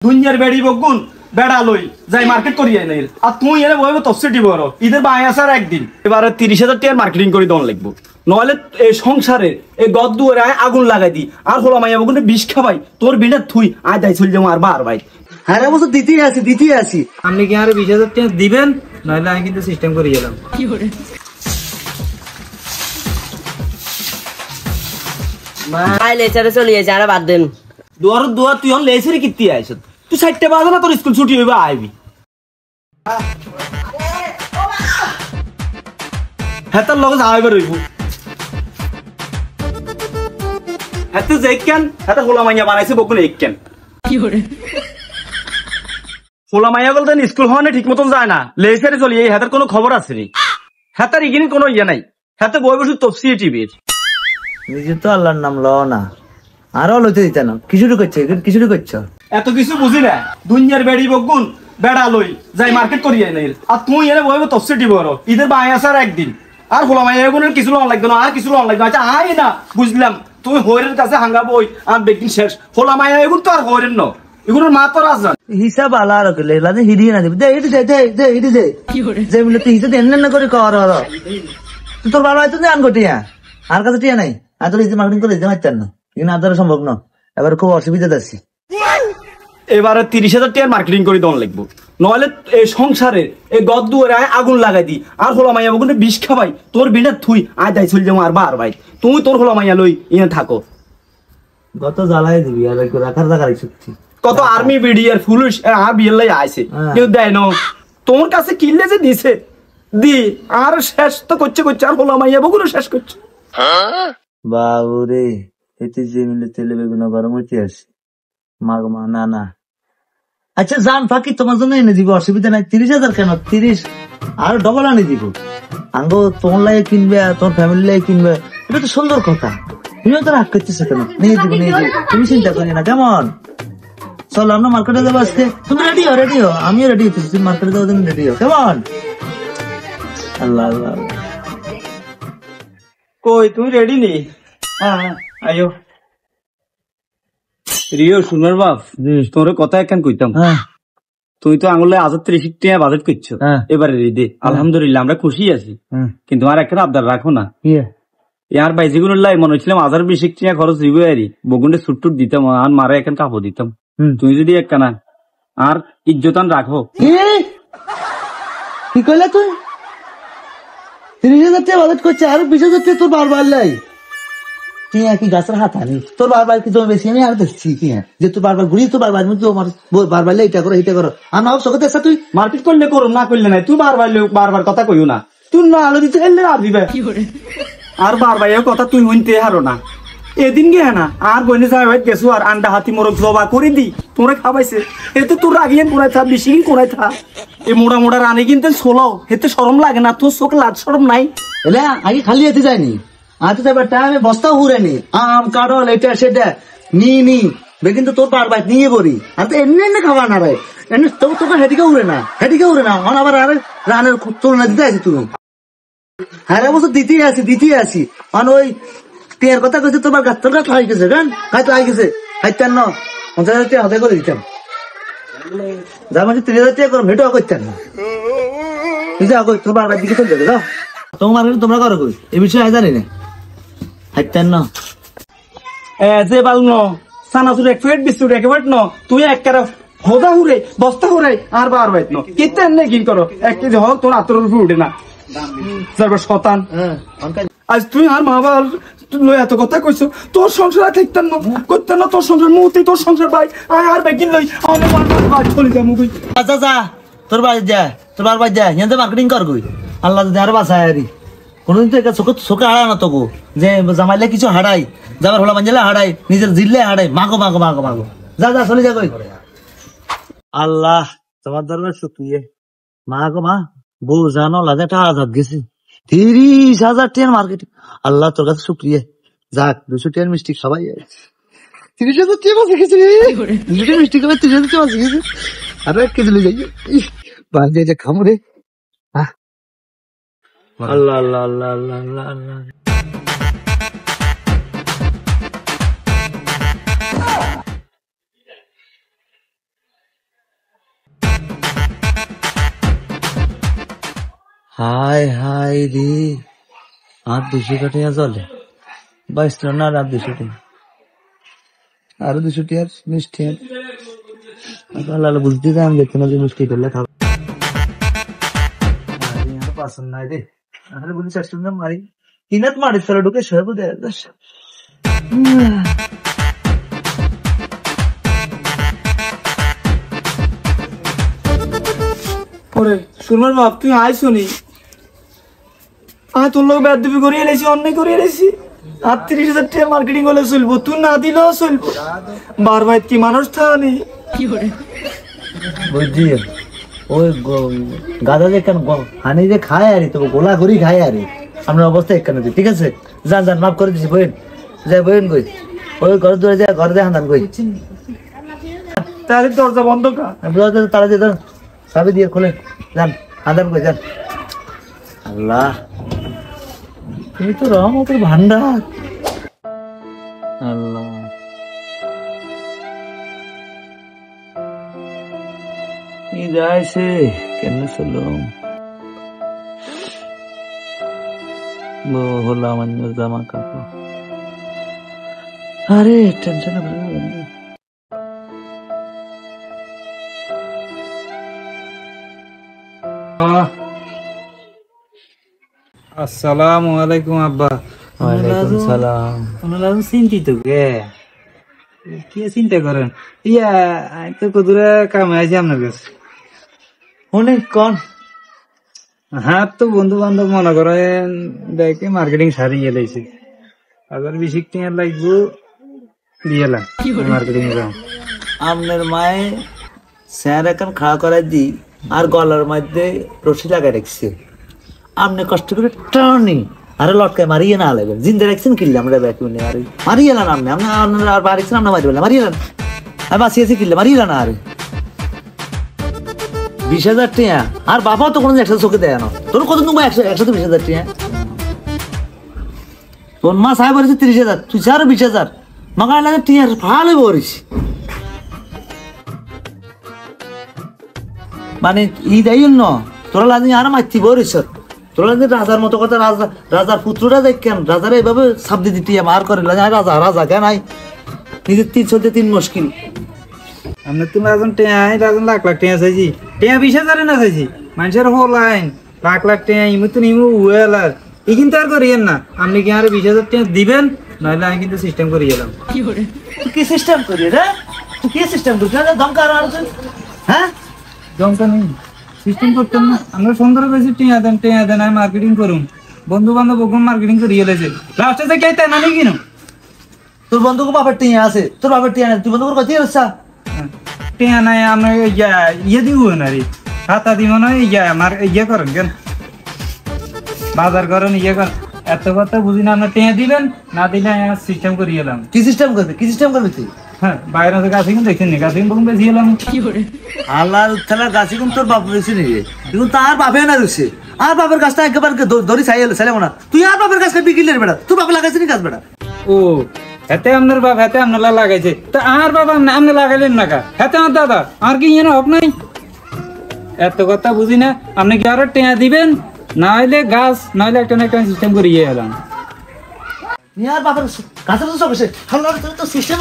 দুনিয়ার বেড়ি বগুন বেড়া লই যাই মার্কেট করি নাই আর তুই এনে বইব তফসিটি বড় ঈদের বাই আসার একদিন এবারে 30,000 টাকার মার্কেটিং করে দন লাগবো নইলে এই সংসারে এই গদ দুয়ারে আগুন লাগাই দি আর হলো মাইয়া বগুন বিষ খাবাই তোর বিনা থুই আয় দাই চল যাও আর বার ভাই হ্যাঁ বছর দিতেই আছি আপনি কি আর 20,000 টাকা দিবেন নইলে আমি কিন্তু সিস্টেম করে গেলাম কি করে ভাই লেচারে চলে যাচ্ছে আর বাদ দেন দুয়ার তুই হন লেছেরে কিত্তি আইছ তুই 4টা বাজে না তোর স্কুল ছুটি হইবা আইবি হেতার লগে যাইবে রইব হেতে যেকেন হেতে হোলা মাইয়া বানাইছে বকুন এককেন কি করে হোলা মাইয়া বলতে স্কুল হওয়ানে ঠিক মতন যায় না লেছেরে চলি এই হেতার কোনো খবর আছে রে হেতার ইগিনি কোনো ইয়া নাই হেতে বই বসে তফসি টিভির নিজে তো আল্লাহর নাম লও না আরো লইতে দিতে না কিছুটা করছো এত কিছু বুঝি না দুনিয়ার বেড়ি বগুন বেড়া লই যাই মার্কেট করি নাই আর তুই এনে বইব তফসিটি বড় ঈদের বাই আসার একদিন আর হোলা মাইয়া এগুনের কিছু লন লাগবে না আর কিছু লন লাগবে আচ্ছা আয় না বুঝলাম তুই হইরের কাছে হাঙ্গা বই আর বেগিন শেষ হোলা মাইয়া এগুন তো আর হইরেন ন এগুলোর মা তো রাজন হিসাব আলা রাখলে লাজে হিরিয়ে না দিবি দে এটি দে যে মিলে তুই হিসাব এন্ন করে কর তুই তোর বাবা হয়তো আন গটিয়া আর কাছে টিয়া নাই আর তোর হিসাব মার্কেটিং করে দিতে পারতেন না কিন্তু আর সম্ভব না এবার খুব অসুবিধা আছি এবারে 30,000 টাকার মার্কেটিং করে দন লাগবো নইলে এই সংসারে এই গদ দুয়ারে আগুন লাগাই দি আর হোলা মাইয়া বগুন বিষ খাবাই তোর বিনা থুই আয় দাই চল যাও আর বার ভাই তুমি তোর হোলা মাইয়া লই ইয়ে থাকো গত জ্বালাই দিবি আর রাখার জায়গায় সত্যি কত আর্মি বিডিআর পুলিশ আর বিএলআই আইছে কেউ দেয় না তোমার কাছে কিনলে যে দিছে দি আর শেষ তো করছে আর হোলা মাইয়া বগুন শেষ করছে বাবুরে এতে যে মিলে তেলে বেগুনা গরম হইতে আসে মাগ মা না আচ্ছা জান ফাঁকি তোমার জন্য এনে দিব অসুবিধা নাই 30,000 কেন 30 আর ডবল আনি দিব আঙ্গো তোমার লাগে কিনবে তোমার ফ্যামিলি লাগে কিনবে এটা তো সুন্দর কথা তুমিও তো রাগ করতেছো কেন নিয়ে দিব তুমি চিন্তা করি না কেমন চলো আমরা মার্কেটে যাবো আজকে তুমি রেডি হো আমিও রেডি হচ্ছি তুমি মার্কেটে যাবো তুমি রেডি হো কেমন আল্লাহ আল্লাহ কই তুই রেডি নি হ্যাঁ আয়ো রিও সুন্দর বাপ তোর কথা একখান কইতাম তুই তো আঙুলে 30,000 টাকা বাজেট করছো এবারে রে আলহামদুলিল্লাহ আমরা খুশি আছি কিন্তু আর একটা আবদার রাখো না ইয়ার বাইজিগুলোর লাই মনে হচ্ছিলাম 20,000 টাকা খরচ দিব আরি বগুন্ডে সুট্টুট দিতাম আর মারা এখন কাপড় দিতাম তুই যদি একখানা আর ইজ্জতান রাখো কি কইলা তুই 30,000 টাকা বাজেট করছে আর 20,000 টাকা তোর বারবার লাই তুই কি গাছের হাত আনি তোর বারবার কি তোমার বেশি আমি আর দেখছি কি যে তুই বারবার ঘুরি তোর বারবার বারবার এটা করো আমার চোখে দেখছা তুই মারপিট করলে করো না করলে নাই তুই বারবার কথা কইও না তুই না আলো দিতে এলে আর দিবে আর বারবার কথা তুই হইতে হারো না এদিন গে না আর বইনে যাই গেছো আর আন্ডা হাতি মোরগ জবা করে দি তোরে খাবাইছে এতে তোর রাগিয়েন কোনায় থা বেশি কোনায় থা এই মোড়া রানি কিনতে সোলাও এতে শরম লাগে না তোর চোখ লাজ শরম নাই এলে আগে খালি এতে যায়নি আতে যাবার টাইমে বস্তা ঘুরেনি আম কাঁঠাল এটা সেটা নি কিন্তু তোর বারবার নিয়ে বলি আর তো এমনি খাবার না রে এমনি তোকে হেঁটিকে উড়ে না এখন আবার আর রানের তুলনা দিতে আছি তুমি হ্যাঁ বছর দিতেই আছি মানে ওই টিয়ার কথা কইছে তোমার গাছ খাই গেছে কেন খাইতে আই গেছে খাইতেন না 50,000 টাকা হাতে করে দিতাম যার মাঝে 30,000 টাকা করে ভেটো করতেন না তোর বারবার দিকে চলে যাবে যাও তোমার তোমরা করো কই এই বিষয়ে জানি না খাইতেন না যে বাল ন সানাসুর এক প্লেট বিস্কুট এক প্লেট ন তুই এক কারা হোদা হুরে বস্তা হুরে আর বার বাইত ন কিতেন নে কি করো 1 কেজি হোক তোর আতর উপরে উঠে না যারবার শতান আজ তুই আর মা বাবার লই এত কথা কইছো তোর সংসার থাকতেন না করতেন না তোর সংসার মুহূর্তে তোর সংসার ভাই আর বেগিন লই আমার বাবা চলে যাবো কই যা তোর বাড়ি যা এনে মার্কেটিং কর কই আল্লাহ যদি আর বাঁচায় আরি কোনদিন তো চোখে হারায় না তোকে যে জামাইলে কিছু হারাই যাবার হলা মাঞ্জালে হারাই নিজের জিল্লে হারাই মাগো যা চলে যা কই আল্লাহ তোমার দরবার শুক্রিয়া মা বউ জানো লাগাটা আজাদ গেছে 30,000 টাকার মার্কেট আল্লাহ তোর কাছে শুক্রিয়া যাক 200 টাকার মিষ্টি খাবাই 30,000 টাকা বাঁচে গেছে 200 মিষ্টি খাবার 30,000 টাকা বাঁচে গেছে আর 1 কেজি লই যাই বাজে যে খামরে আল্লাহ হাই হাই রে, আর 200 টাকা চলে, 22 না আর 200 টাকা, আরো 200 টাকার মিষ্টি বুঝতে চাই, আমি দেখতে না যে মিষ্টি করলে খাবো। পছন্দ নাই রে, আসলে বুঝি চেষ্টা মারি কিনাত মারি চলে ঢুকে সব দেয়। ওরে সুরমার বাপ, তুই আয় শুনি, তোর লোক বেদবি করিয়ে এলেছি, অন্যায় করিয়ে এলেছি। 38,000 টাকা মার্কেটিং হলে চলবো, তুই না দিলেও চলবো। বার ভাই কি মানুষ থানি বুঝছি, ওই গাদা যে কেন হানি যে খায় আরে, তো গোলা করি খায় আরে, আপনার অবস্থা এখানে, ঠিক আছে যান যান, মাফ করে দিছি, বইন যাই বইন কই, ওই ঘর ধরে যায়, ঘরে দেখান দান কই, তাহলে দরজা বন্ধ কর। তারা দিয়ে দেন, চাবি দিয়ে খোলে, যান আদান কই যান। আল্লাহ, তুমি তো রহমতের ভান্ডার। আল্লাহ, যাইছে কেন চলুম হলাম অন্য জামা কাপড়, আরে টেনশন। আসসালামু আলাইকুম আব্বা। ওয়ালাইকুম সালাম। ওনারা চিন্তিত গে, কি চিন্তা করেন? আমি তো কদুরে কামে আছি আপনার কাছে। অনেক কন হ্যাঁ, তো বন্ধু বান্ধব মনে করেন দেখে মার্কেটিং সারিয়ে এলাইছে, আবার বেশি টিয়ার লাগবো দিয়ে এলাম মার্কেটিং এ যাও। আপনার মায়ে স্যার এখন খাওয়া করাই দি, আর গলার মধ্যে রশি লাগাই রাখছে, আপনি কষ্ট করে টানি আরে লটকায় মারিয়ে না লাগবেন, জিন্দা রাখছেন কিনলে আমরা ব্যাকুনে, আরে মারিয়ে না আপনি, আপনার আর বাড়িছেন আপনার মারি বললেন মারিয়ে আর বাঁচিয়েছি কিনলে মারিয়ে না, আরে 20,000 টাকা, আর বাবাও তো কোনো একসাথে চোখে দেয় না, তোর কত তুমি একসাথে 20,000 টাকা, তোর মা সাহেব বলেছে 30,000, তুই আরো 20,000 মাগার লাগে টিয়া ভালো বলিস, মানে ঈদ আইল ন তোরা লাগে আর মাইতি বলিস, তোরা লাগে রাজার মতো কথা, রাজার পুত্রটা দেখ কেন রাজারা এইভাবে সাবদি দিতে মার করে লাগে, রাজা রাজা কেন আই নিজের 3 চলতে 3 মুশকিল। আপনার তুমি রাজন টিয়া, রাজন লাখ লাখ টিয়া চাইছি, টিয়া 20,000 না চাইছি, মানুষের হোল আইন লাখ লাখ টিয়া ইমু তো ইমু উয়েলার, এই কিন্তু আর করিয়েন না। আপনি কি আর 20,000 টাকা দিবেন, নাহলে আমি কিন্তু সিস্টেম করে এলাম। কি সিস্টেম করি রে, তুই কি সিস্টেম করিস দমকা আর হ্যাঁ, দমকা নেই, সিস্টেম করতেন না। আমরা সুন্দর বেশি টিয়া দেন আমি মার্কেটিং করুন, বন্ধু বান্ধব ওখানে মার্কেটিং করে এলেছে, লাস্টে যে কে তাই না নাকি কিনো তোর বন্ধুকে বাপের টিয়া আছে, তোর বাপের টিয়া তুই বন্ধুকে কথা হচ্ছে টিয়া নাই, আমরা ইয়ে দিব না রে, হাতা দিব না, আমার ইয়ে করেন কেন, বাজার করেন ইয়ে করেন, এত কথা বুঝি না। আপনার টিয়া দিবেন, না দিলে সিস্টেম করে এলাম। কি সিস্টেম করবি, কি সিস্টেম করবি তুই? হ্যাঁ, বাইরে থেকে গাছি কিন্তু দেখছেন নি, গাছি কিন্তু বেশি এলাম। আল্লাহর খেলার গাছি কিন্তু তোর বাপ রয়েছে নাকি, কিন্তু তার বাপে না রয়েছে, আর বাপের গাছটা একেবারে ধরি চাইলে না, তুই আর বাপের গাছ বিকিলের বেড়া, তোর বাপে লাগাইছে নি গাছ বেড়া? ও হাতে আপনার বাপ, হাতে আপনার লাগাইছে, তা আর বাবা আপনি লাগাইলেন না কা, হাতে আমার দাদা, আর কি ইয়ে হব নাই? এত কথা বুঝি না। আপনি কি আরো টেয়া দিবেন, না হইলে গাছ, না হইলে একটা না একটা সিস্টেম করে ইয়ে এলাম। আর বাপের গাছের তো সব সিস্টেম